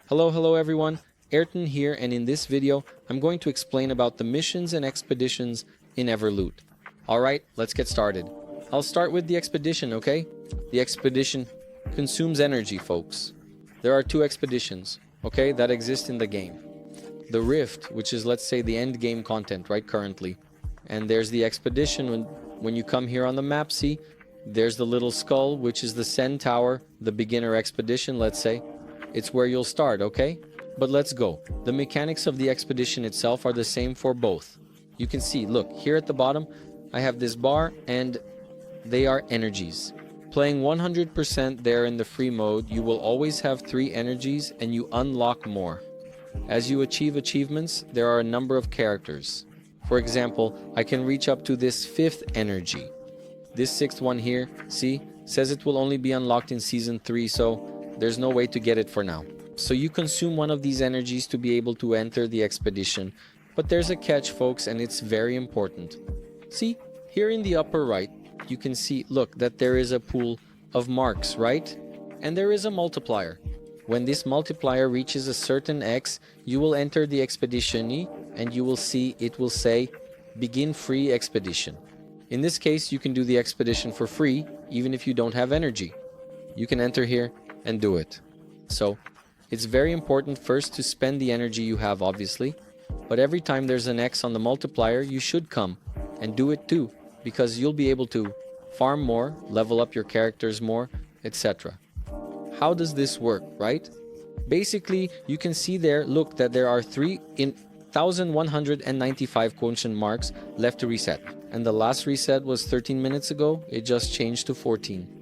Hello everyone, Ayrton here, and in this video I'm going to explain about the missions and expeditions in Evrloot. Alright, let's get started. I'll start with the expedition, okay? The expedition consumes energy, folks. There are two expeditions, okay, that exist in the game. The Rift, which is, let's say, the end game content, right, currently. And there's the expedition when you come here on the map, see? There's the little skull, which is the Send Tower, the beginner expedition, let's say. It's where you'll start, okay? But let's go. The mechanics of the expedition itself are the same for both. You can see, look, here at the bottom, I have this bar, and they are energies. Playing 100% there in the free mode, you will always have 3 energies, and you unlock more. As you achieve achievements, there are a number of characters. For example, I can reach up to this 5th energy. This 6th one here, see, says it will only be unlocked in Season 3, so there's no way to get it for now. So you consume one of these energies to be able to enter the expedition. But there's a catch, folks, and it's very important. See, here in the upper right, you can see, look, that there is a pool of marks, right? And there is a multiplier. When this multiplier reaches a certain X, you will enter the expedition and you will see it will say, begin free expedition. In this case, you can do the expedition for free, even if you don't have energy. You can enter here and do it. So, it's very important first to spend the energy you have, obviously, but every time there's an X on the multiplier, you should come and do it too, because you'll be able to farm more, level up your characters more, etc. How does this work, right? Basically, you can see there, look, that there are 1,195 quotient marks left to reset, and the last reset was 13 minutes ago. It just changed to 14.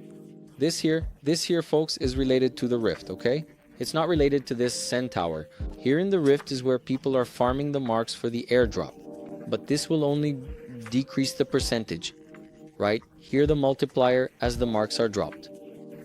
This here, folks, is related to the Rift, okay? It's not related to this Send Tower. Here in the Rift is where people are farming the marks for the airdrop. But this will only decrease the percentage, right? Here the multiplier as the marks are dropped.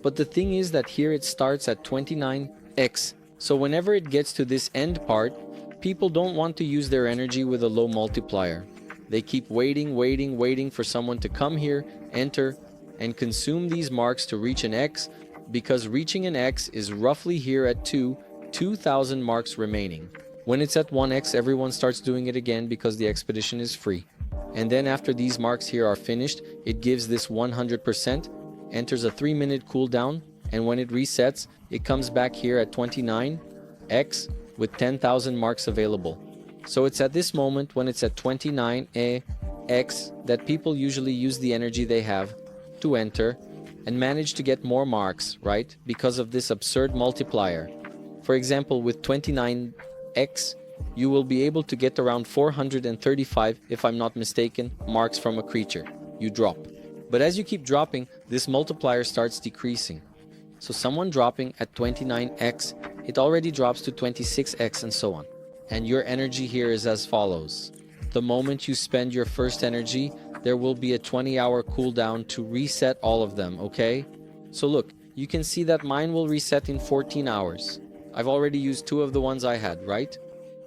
But the thing is that here it starts at 29x. So whenever it gets to this end part, people don't want to use their energy with a low multiplier. They keep waiting for someone to come here, enter, and consume these marks to reach an X, because reaching an X is roughly here at 2,000 marks remaining. When it's at 1x, everyone starts doing it again because the expedition is free. And then after these marks here are finished, it gives this 100%, enters a 3-minute cooldown, and when it resets, it comes back here at 29x with 10,000 marks available. So it's at this moment, when it's at 29x, that people usually use the energy they have to enter and manage to get more marks, right? Because of this absurd multiplier. For example, with 29x, you will be able to get around 435, if I'm not mistaken, marks from a creature you drop. But as you keep dropping, this multiplier starts decreasing. So someone dropping at 29x, it already drops to 26x and so on. And your energy here is as follows. The moment you spend your first energy, there will be a 20-hour cooldown to reset all of them, okay? So look, you can see that mine will reset in 14 hours. I've already used 2 of the ones I had, right?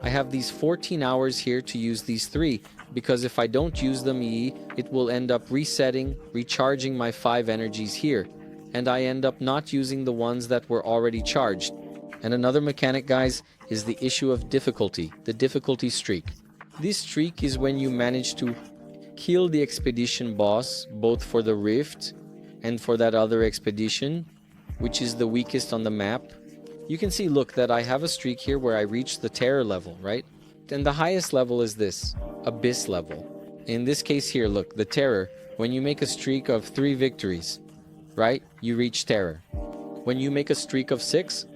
I have these 14 hours here to use these 3, because if I don't use them, it will end up resetting, recharging my 5 energies here, and I end up not using the ones that were already charged. And another mechanic, guys, is the issue of difficulty, the difficulty streak. This streak is when you manage to kill the expedition boss, both for the Rift and for that other expedition, which is the weakest on the map. You can see, look, that I have a streak here where I reach the terror level, right? And the highest level is this, abyss level. In this case here, look, the terror, when you make a streak of 3 victories, right, you reach terror. When you make a streak of 6,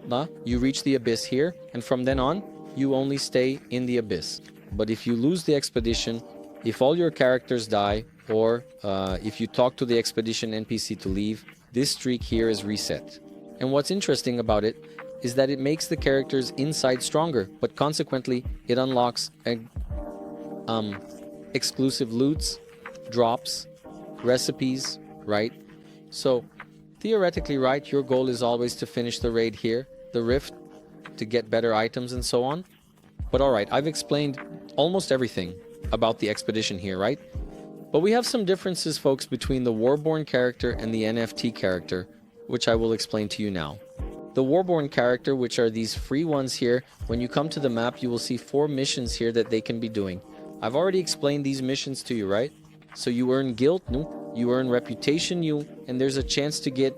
you reach the abyss here, and from then on, you only stay in the abyss. But if you lose the expedition, if all your characters die, or if you talk to the expedition NPC to leave, this streak here is reset. And what's interesting about it is that it makes the characters inside stronger, but consequently it unlocks exclusive loots, drops, recipes, right? So theoretically, right, your goal is always to finish the raid here, the Rift, to get better items and so on. But alright, I've explained almost everything about the expedition here, right? But we have some differences, folks, between the Warborn character and the NFT character, which I will explain to you now. The Warborn character, which are these free ones here, when you come to the map, you will see 4 missions here that they can be doing. I've already explained these missions to you, right? So you earn guild, no? You earn reputation, and there's a chance to get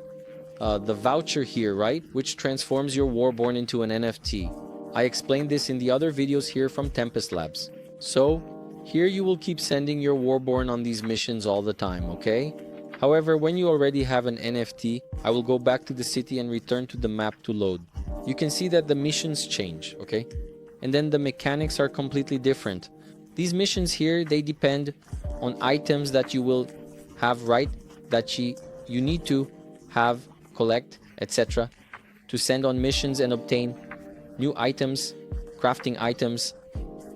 the voucher here, right? Which transforms your Warborn into an NFT. I explained this in the other videos here from Tempest Labs. So, here you will keep sending your Warborn on these missions all the time, okay? However, when you already have an NFT, I will go back to the city and return to the map to load. You can see that the missions change, okay? And then the mechanics are completely different. These missions here, they depend on items that you will have, right? That you need to have, collect, etc. to send on missions and obtain new items, crafting items,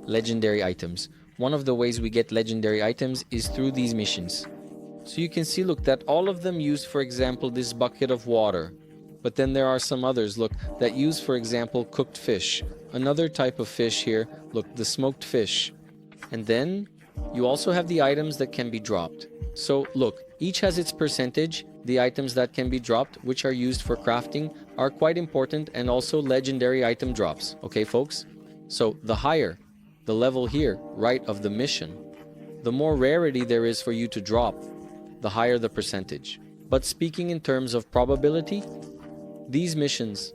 legendary items. One of the ways we get legendary items is through these missions. So you can see, look, that all of them use, for example, this bucket of water. But then there are some others, look, that use, for example, cooked fish. Another type of fish here, look, the smoked fish. And then you also have the items that can be dropped. So look, each has its percentage. The items that can be dropped, which are used for crafting, are quite important, and also legendary item drops. Okay, folks? So the higher the level here, right, of the mission, the more rarity there is for you to drop, the higher the percentage. But speaking in terms of probability, these missions,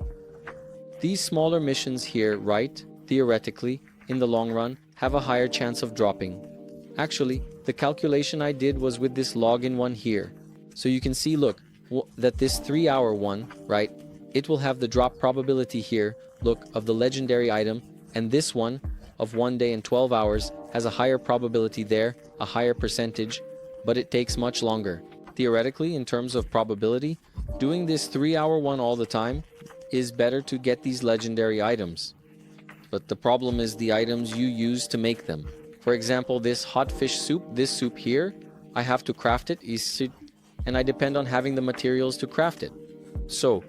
these smaller missions here, right, theoretically, in the long run, have a higher chance of dropping. Actually, the calculation I did was with this login one here. So you can see, look, that this 3-hour one, right, it will have the drop probability here, look, of the legendary item, and this one, of 1 day and 12 hours, has a higher probability there, a higher percentage, but it takes much longer. Theoretically, in terms of probability, doing this 3-hour one all the time is better to get these legendary items. But the problem is the items you use to make them. For example, this hot fish soup, this soup here, I have to craft it, and I depend on having the materials to craft it. So,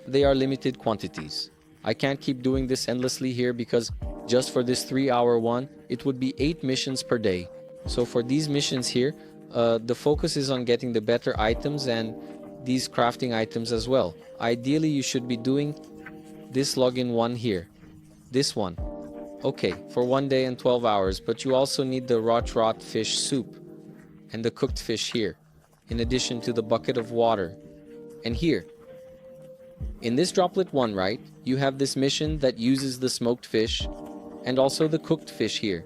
they are limited quantities. I can't keep doing this endlessly here because just for this 3-hour one, it would be 8 missions per day. So for these missions here, the focus is on getting the better items and these crafting items as well. Ideally, you should be doing this login one here. This one. Okay, for 1 day and 12 hours, but you also need the rot fish soup and the cooked fish here, in addition to the bucket of water. And here, in this droplet one, right, you have this mission that uses the smoked fish and also the cooked fish here,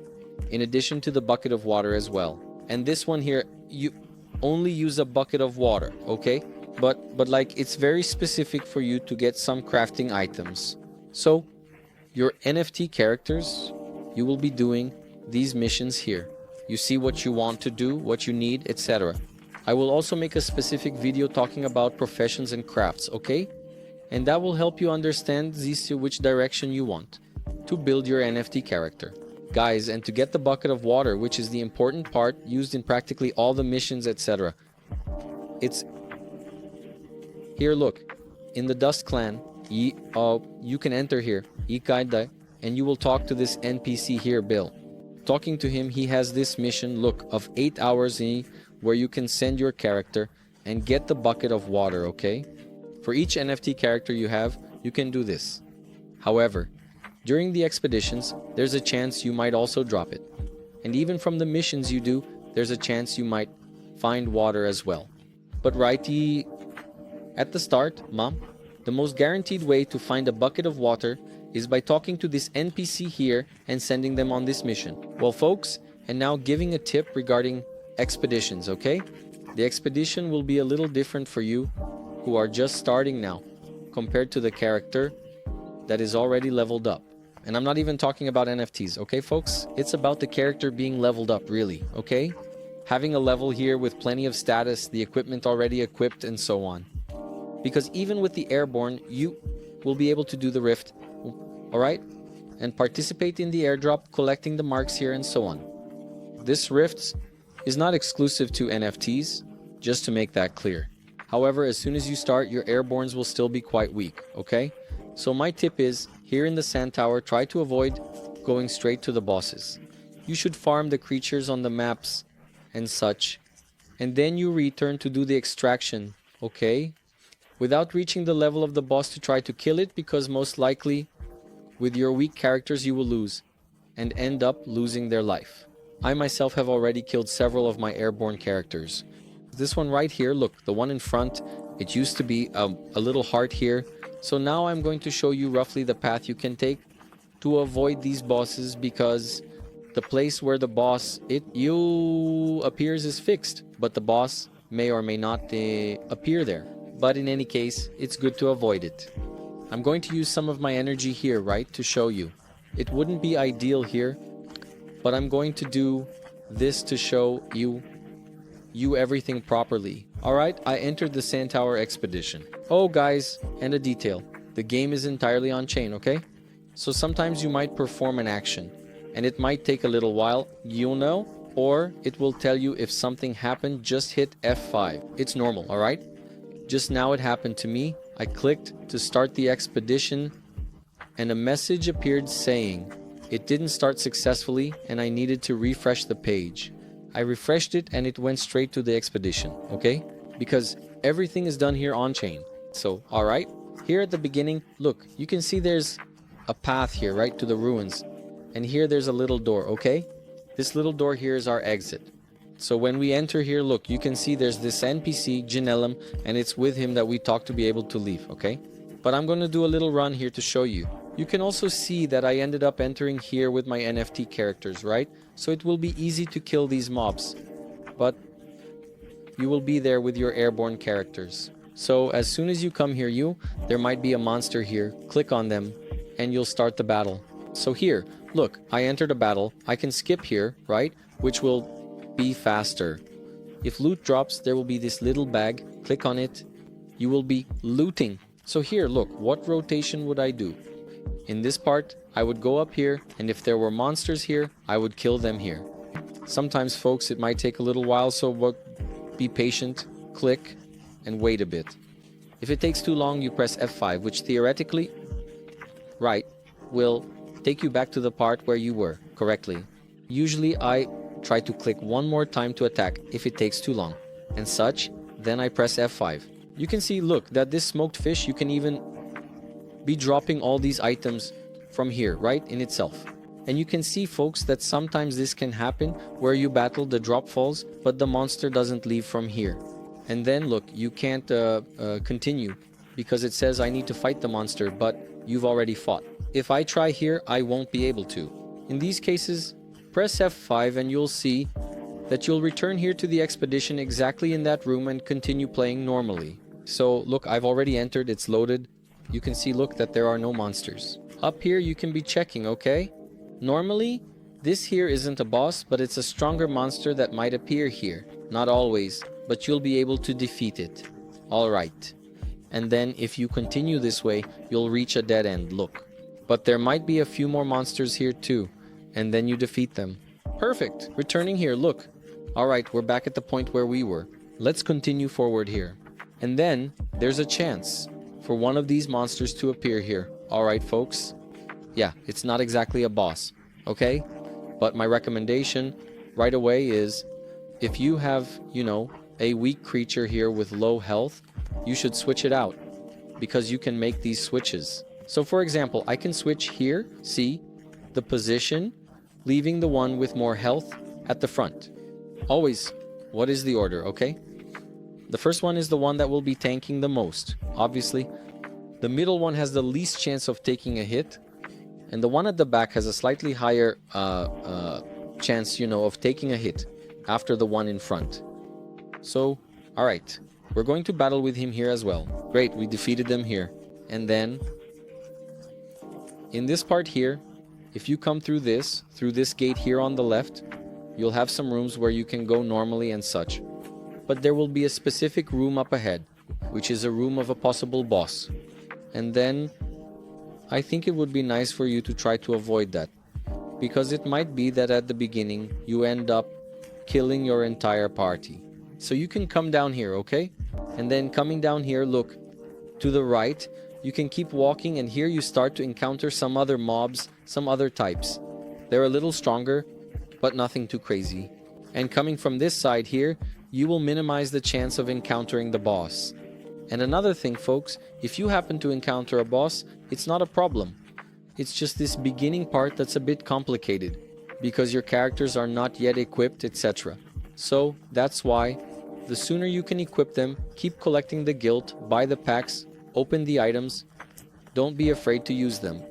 in addition to the bucket of water as well. And this one here, you only use a bucket of water, okay? But like, it's very specific for you to get some crafting items. So, your NFT characters, you will be doing these missions here. You see what you want to do, what you need, etc. I will also make a specific video talking about professions and crafts, okay? And that will help you understand which direction you want to build your NFT character. Guys, and to get the bucket of water, which is the important part used in practically all the missions, etc. It's here, look, in the Dust Clan, you can enter here, and you will talk to this NPC here, Bill. Talking to him, he has this mission, look, of 8 hours where you can send your character and get the bucket of water, okay? For each NFT character you have, you can do this. However, during the expeditions, there's a chance you might also drop it. And even from the missions you do, there's a chance you might find water as well. But righty, at the start, the most guaranteed way to find a bucket of water is by talking to this NPC here and sending them on this mission. Well, folks, and now giving a tip regarding expeditions, okay? The expedition will be a little different for you who are just starting now compared to the character that is already leveled up. And I'm not even talking about NFTs, okay, folks? It's about the character being leveled up, really, okay? Having a level here with plenty of status, the equipment already equipped, and so on. Because even with the Airborne, you will be able to do the Rift, alright? And participate in the airdrop, collecting the marks here, and so on. This Rift is not exclusive to NFTs, just to make that clear. However, as soon as you start, your Airbornes will still be quite weak, okay? So my tip is, here in the Sand Tower, try to avoid going straight to the bosses. You should farm the creatures on the maps and such, and then you return to do the extraction, okay? without reaching the level of the boss to try to kill it, because most likely with your weak characters you will lose and end up losing their life. I myself have already killed several of my airborne characters. This one right here, look, the one in front, it used to be a little heart here. So now I'm going to show you roughly the path you can take to avoid these bosses, because the place where the boss appears is fixed, but the boss may or may not appear there. But in any case, it's good to avoid it. I'm going to use some of my energy here, right, to show you. It wouldn't be ideal here, but I'm going to do this to show you everything properly. Alright, I entered the Sand Tower Expedition. Oh guys, and a detail. The game is entirely on chain, okay? So sometimes you might perform an action, and it might take a little while, you'll know, or it will tell you if something happened, just hit F5. It's normal, alright? Just now it happened to me. I clicked to start the expedition, and a message appeared saying it didn't start successfully and I needed to refresh the page. I refreshed it and it went straight to the expedition, okay? Because everything is done here on chain. So, alright, here at the beginning, look, you can see there's a path here, right, to the ruins. And here there's a little door, okay? This little door here is our exit. So when we enter here, look, you can see there's this NPC, Janellum, and it's with him that we talk to be able to leave, okay? But I'm going to do a little run here to show you. You can also see that I ended up entering here with my NFT characters, right? So it will be easy to kill these mobs. But you will be there with your airborne characters. So as soon as you come here, there might be a monster here. Click on them and you'll start the battle. So here, look, I entered a battle. I can skip here, right? Which will be faster. If loot drops, there will be this little bag. Click on it. You will be looting. So here, look, what rotation would I do? In this part, I would go up here, and if there were monsters here, I would kill them here. Sometimes, folks, it might take a little while, so be patient, click, and wait a bit. If it takes too long, you press F5, which theoretically, right, will take you back to the part where you were, correctly. Usually, I try to click one more time to attack if it takes too long, and such, then I press F5. You can see, look, that this smoked fish, you can even be dropping all these items from here, right, in itself. And you can see, folks, that sometimes this can happen where you battle, the drop falls, but the monster doesn't leave from here. And then, look, you can't continue because it says I need to fight the monster, but you've already fought. If I try here, I won't be able to. In these cases, press F5 and you'll see that you'll return here to the expedition exactly in that room and continue playing normally. So, look, I've already entered, it's loaded. You can see, look, that there are no monsters. Up here, you can be checking, okay? Normally, this here isn't a boss, but it's a stronger monster that might appear here. Not always, but you'll be able to defeat it. Alright. And then, if you continue this way, you'll reach a dead end, look. But there might be a few more monsters here too, and then you defeat them. Perfect! Returning here, look. Alright, we're back at the point where we were. Let's continue forward here. And then, there's a chance for one of these monsters to appear here. Alright, folks. Yeah, it's not exactly a boss, okay? But my recommendation right away is, if you have, a weak creature here with low health, you should switch it out, because you can make these switches. So for example, I can switch here, see, the position, leaving the one with more health at the front. Always, what is the order, okay? The first one is the one that will be tanking the most, obviously. The middle one has the least chance of taking a hit, and the one at the back has a slightly higher chance, of taking a hit after the one in front. So, alright, we're going to battle with him here as well. Great, we defeated them here. And then, in this part here, if you come through this gate here on the left, you'll have some rooms where you can go normally and such. But there will be a specific room up ahead, which is a room of a possible boss. And then, I think it would be nice for you to try to avoid that, because it might be that at the beginning you end up killing your entire party. So you can come down here, okay? And then coming down here, look, to the right, you can keep walking, and here you start to encounter some other mobs, some other types. They're a little stronger, but nothing too crazy. And coming from this side here, you will minimize the chance of encountering the boss. And another thing, folks, if you happen to encounter a boss, it's not a problem. It's just this beginning part that's a bit complicated, because your characters are not yet equipped, etc. So that's why the sooner you can equip them, keep collecting the guild, buy the packs, open the items. Don't be afraid to use them.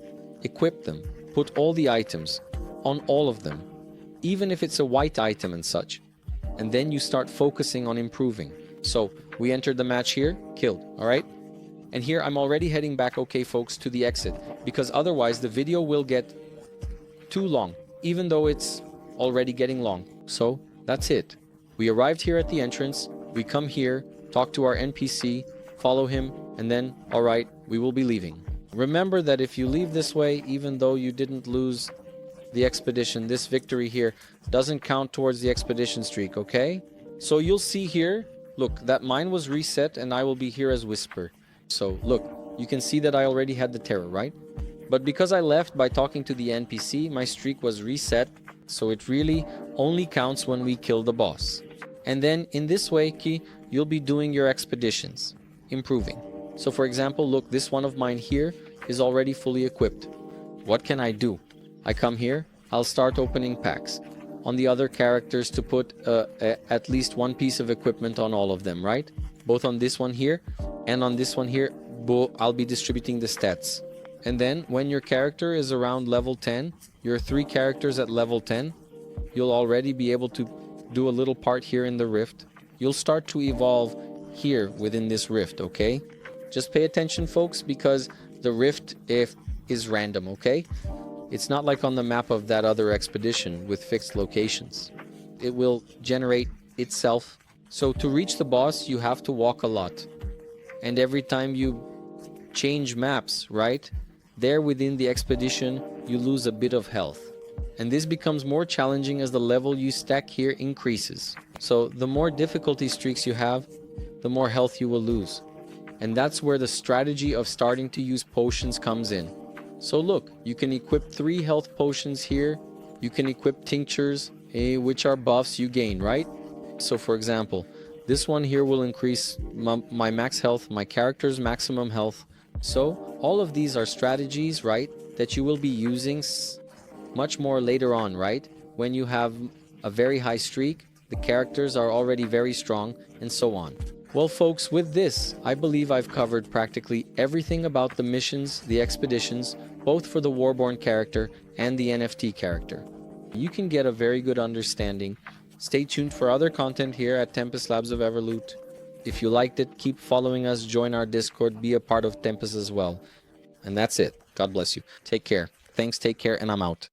Equip them. Put all the items on all of them, even if it's a white item and such. And then you start focusing on improving. So we entered the match here, killed, alright? And here I'm already heading back, okay folks, to the exit, because otherwise the video will get too long, even though it's already getting long. So that's it. We arrived here at the entrance, we come here, talk to our NPC, follow him, and then, alright, we will be leaving. Remember that if you leave this way, even though you didn't lose the expedition, this victory here doesn't count towards the expedition streak, okay? So you'll see here, look, that mine was reset and I will be here as Whisper. So look, you can see that I already had the terror, right? But because I left by talking to the NPC, my streak was reset, so it really only counts when we kill the boss. And then in this way, Ki, you'll be doing your expeditions, improving. So for example, look, this one of mine here is already fully equipped. What can I do? I come here, I'll start opening packs on the other characters to put at least one piece of equipment on all of them, right? Both on this one here and on this one here, I'll be distributing the stats. And then when your character is around level 10, your 3 characters at level 10, you'll already be able to do a little part here in the rift. You'll start to evolve here within this rift, okay? Just pay attention, folks, because the rift is random, okay? It's not like on the map of that other expedition with fixed locations. It will generate itself. So to reach the boss, you have to walk a lot. And every time you change maps, right? There within the expedition, you lose a bit of health. And this becomes more challenging as the level you stack here increases. So the more difficulty streaks you have, the more health you will lose. And that's where the strategy of starting to use potions comes in. So look, you can equip 3 health potions here. You can equip tinctures, which are buffs you gain, right? So for example, this one here will increase my max health, my character's maximum health. So all of these are strategies, right, that you will be using much more later on, right? When you have a very high streak, the characters are already very strong, and so on. Well folks, with this, I believe I've covered practically everything about the missions, the expeditions, both for the Warborn character and the NFT character. You can get a very good understanding. Stay tuned for other content here at Tempest Labs of Evrloot. If you liked it, keep following us, join our Discord, be a part of Tempest as well. And that's it. God bless you. Take care. Thanks, take care, and I'm out.